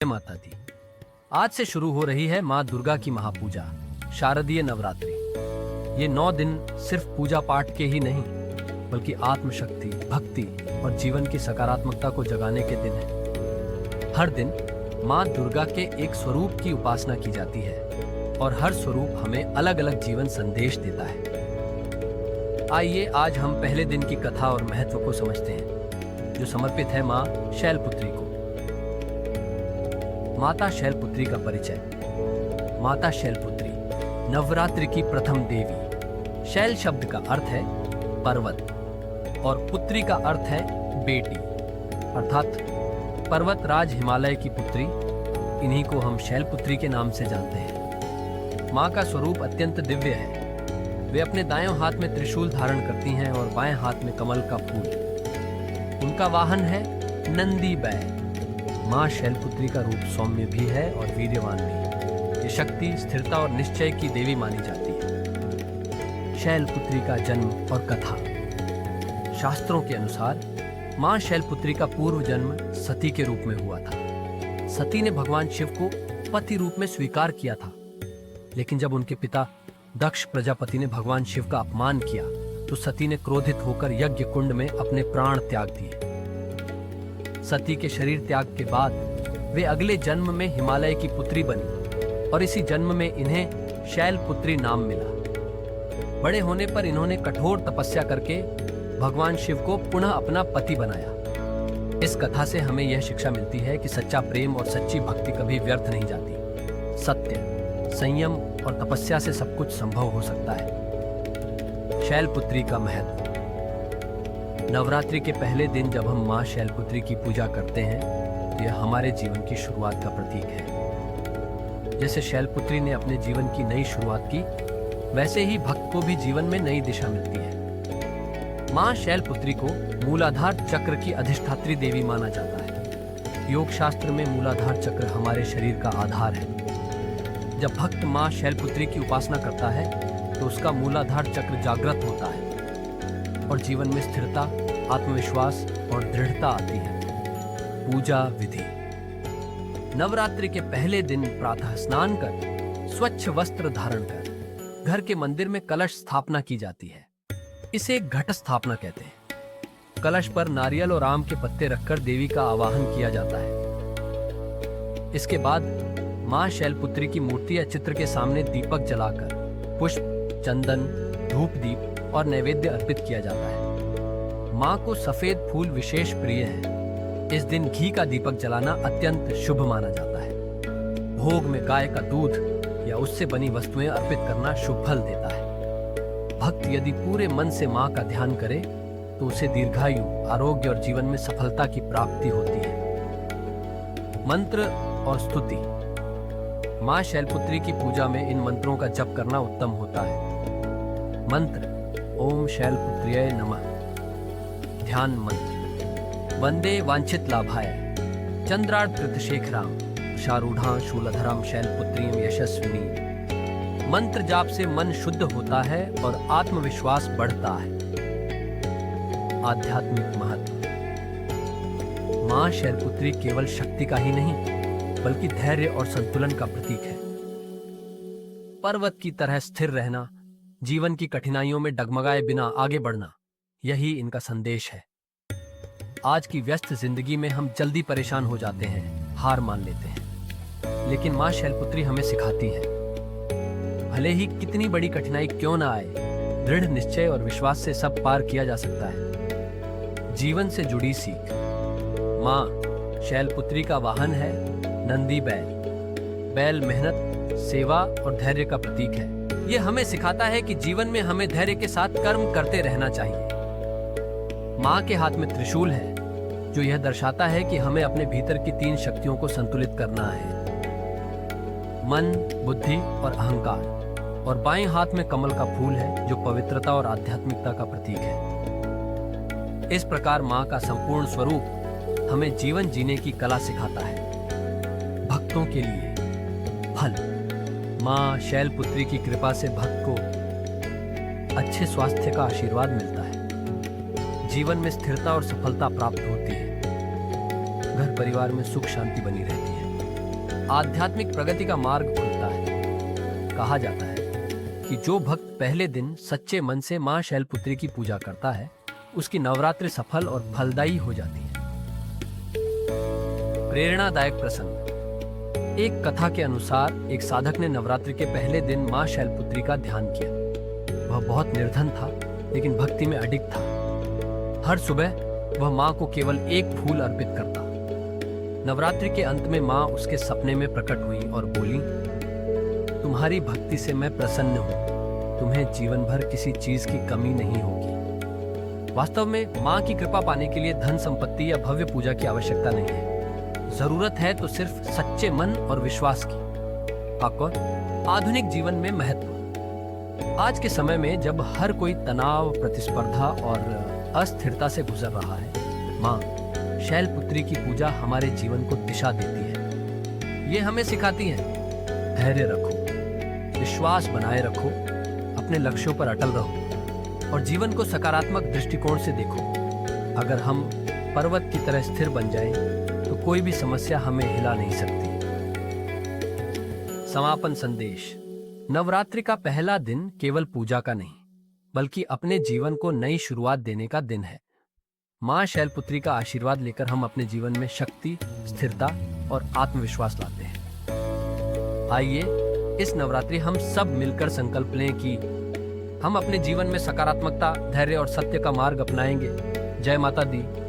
जय माता दी। आज से शुरू हो रही है माँ दुर्गा की महापूजा, शारदीय नवरात्रि। ये 9 दिन सिर्फ पूजा पाठ के ही नहीं, बल्कि आत्मशक्ति, भक्ति और जीवन की सकारात्मकता को जगाने के दिन है। हर दिन माँ दुर्गा के एक स्वरूप की उपासना की जाती है और हर स्वरूप हमें अलग अलग जीवन संदेश देता है। आइए आज हम पहले दिन की कथा और महत्व को समझते हैं, जो समर्पित है माँ शैलपुत्री को। माता शैलपुत्री का परिचय। माता शैलपुत्री नवरात्रि की प्रथम देवी। शैल शब्द का अर्थ है पर्वत और पुत्री का अर्थ है बेटी, अर्थात पर्वतराज हिमालय की पुत्री। इन्हीं को हम शैलपुत्री के नाम से जानते हैं। माँ का स्वरूप अत्यंत दिव्य है। वे अपने दाएं हाथ में त्रिशूल धारण करती हैं और बाएं हाथ में कमल का फूल। उनका वाहन है नंदी बैल। माँ शैलपुत्री का रूप सौम्य भी है और वीर्यवान भी। ये शक्ति, स्थिरता और निश्चय की देवी मानी जाती है। शैलपुत्री का जन्म और कथा। शास्त्रों के अनुसार माँ शैलपुत्री का पूर्व जन्म सती के रूप में हुआ था। सती ने भगवान शिव को पति रूप में स्वीकार किया था, लेकिन जब उनके पिता दक्ष प्रजापति ने भगवान शिव का अपमान किया तो सती ने क्रोधित होकर यज्ञ कुंड में अपने प्राण त्याग दिए। सती के शरीर त्याग के बाद वे अगले जन्म में हिमालय की पुत्री बनी और इसी जन्म में इन्हें शैलपुत्री नाम मिला। बड़े होने पर इन्होंने कठोर तपस्या करके भगवान शिव को पुनः अपना पति बनाया। इस कथा से हमें यह शिक्षा मिलती है कि सच्चा प्रेम और सच्ची भक्ति कभी व्यर्थ नहीं जाती। सत्य, संयम और तपस्या से सब कुछ संभव हो सकता है। शैलपुत्री का महत्व। नवरात्रि के पहले दिन जब हम माँ शैलपुत्री की पूजा करते हैं तो यह हमारे जीवन की शुरुआत का प्रतीक है। जैसे शैलपुत्री ने अपने जीवन की नई शुरुआत की, वैसे ही भक्त को भी जीवन में नई दिशा मिलती है। माँ शैलपुत्री को मूलाधार चक्र की अधिष्ठात्री देवी माना जाता है। योग शास्त्र में मूलाधार चक्र हमारे शरीर का आधार है। जब भक्त माँ शैलपुत्री की उपासना करता है तो उसका मूलाधार चक्र जागृत होता है और जीवन में स्थिरता, आत्मविश्वास और दृढ़ता आती है। पूजा विधि। नवरात्रि के पहले दिन प्रातः स्नान कर स्वच्छ वस्त्र धारण कर घर के मंदिर में कलश स्थापना की जाती है। इसे घट स्थापना कहते हैं। कलश पर नारियल और आम के पत्ते रखकर देवी का आवाहन किया जाता है। इसके बाद माँ शैलपुत्री की मूर्ति या चित्र के सामने दीपक जलाकर पुष्प, चंदन, धूप दीप और नैवेद्य अर्पित किया जाता है। माँ को सफेद फूल विशेष प्रिय है। इस दिन घी का दीपक जलाना अत्यंत शुभ माना जाता है। भोग में गाय का दूध या उससे बनी वस्तुएं अर्पित करना शुभ फल देता है। भक्त यदि पूरे मन से माँ का ध्यान करे तो उसे दीर्घायु, आरोग्य और जीवन में सफलता की प्राप्ति होती है। मंत्र और स्तुति। माँ शैलपुत्री की पूजा में इन मंत्रों का जप करना उत्तम होता है। मंत्र: ओम शैलपुत्र्यै नमः। ध्यान मंत्र: वंदे वांछित लाभाय चंद्रार्कृत शेखराम शारूढ़ां शूलधरां शैलपुत्रीं यशस्विनी। मंत्र जाप से मन शुद्ध होता है और आत्मविश्वास बढ़ता है। आध्यात्मिक महत्व। माँ शैलपुत्री केवल शक्ति का ही नहीं, बल्कि धैर्य और संतुलन का प्रतीक है। पर्वत की तरह स्थिर रहना, जीवन की कठिनाइयों में डगमगाए बिना आगे बढ़ना, यही इनका संदेश है। आज की व्यस्त जिंदगी में हम जल्दी परेशान हो जाते हैं, हार मान लेते हैं, लेकिन माँ शैलपुत्री हमें सिखाती है, भले ही कितनी बड़ी कठिनाई क्यों ना आए, दृढ़ निश्चय और विश्वास से सब पार किया जा सकता है। जीवन से जुड़ी सीख। माँ शैलपुत्री का वाहन है नंदी बैल। बैल मेहनत, सेवा और धैर्य का प्रतीक है। ये हमें सिखाता है कि जीवन में हमें धैर्य के साथ कर्म करते रहना चाहिए। माँ के हाथ में त्रिशूल है, जो यह दर्शाता है कि हमें अपने भीतर की 3 शक्तियों को संतुलित करना है: मन, बुद्धि और अहंकार। और बाएं हाथ में कमल का फूल है, जो पवित्रता और आध्यात्मिकता का प्रतीक है। इस प्रकार माँ का संपूर्ण स्वरूप हमें जीवन जीने की कला सिखाता है। भक्तों के लिए फल। माँ शैलपुत्री की कृपा से भक्त को अच्छे स्वास्थ्य का आशीर्वाद मिलता है। जीवन में स्थिरता और सफलता प्राप्त होती है। घर परिवार में सुख शांति बनी रहती है। आध्यात्मिक प्रगति का मार्ग खुलता है। कहा जाता है कि जो भक्त पहले दिन सच्चे मन से मां शैलपुत्री की पूजा करता है, उसकी नवरात्रि सफल और फलदायी हो जाती है। प्रेरणादायक प्रसंग। एक कथा के अनुसार एक साधक ने नवरात्रि के पहले दिन मां शैलपुत्री का ध्यान किया। वह बहुत निर्धन था, लेकिन भक्ति में अडिग था। हर सुबह वह मां को केवल एक फूल अर्पित करता। नवरात्रि के अंत में मां उसके सपने में प्रकट हुई और बोली, तुम्हारी भक्ति से मैं प्रसन्न हूं। तुम्हें जीवन भर किसी चीज की कमी नहीं होगी। वास्तव में मां की कृपा पाने के लिए धन संपत्ति या भव्य पूजा की आवश्यकता नहीं है। जरूरत है तो सिर्फ सच्चे मन और विश्वास की। और आधुनिक जीवन में महत्व। आज के समय में जब हर कोई तनाव, प्रतिस्पर्धा और अस्थिरता से गुजर रहा है, मां शैलपुत्री की पूजा हमारे जीवन को दिशा देती है। ये हमें सिखाती है, धैर्य रखो, विश्वास बनाए रखो, अपने लक्ष्यों पर अटल रहो और जीवन को सकारात्मक दृष्टिकोण से देखो। अगर हम पर्वत की तरह स्थिर बन जाएं, तो कोई भी समस्या हमें हिला नहीं सकती। समापन संदेश। नवरात्रि का पहला दिन केवल पूजा का नहीं, बल्कि अपने जीवन को नई शुरुआत देने का दिन है। मां शैलपुत्री का आशीर्वाद लेकर हम अपने जीवन में शक्ति, स्थिरता और आत्मविश्वास लाते हैं। आइए इस नवरात्रि हम सब मिलकर संकल्प लें कि हम अपने जीवन में सकारात्मकता, धैर्य और सत्य का मार्ग अपनाएंगे। जय माता दी।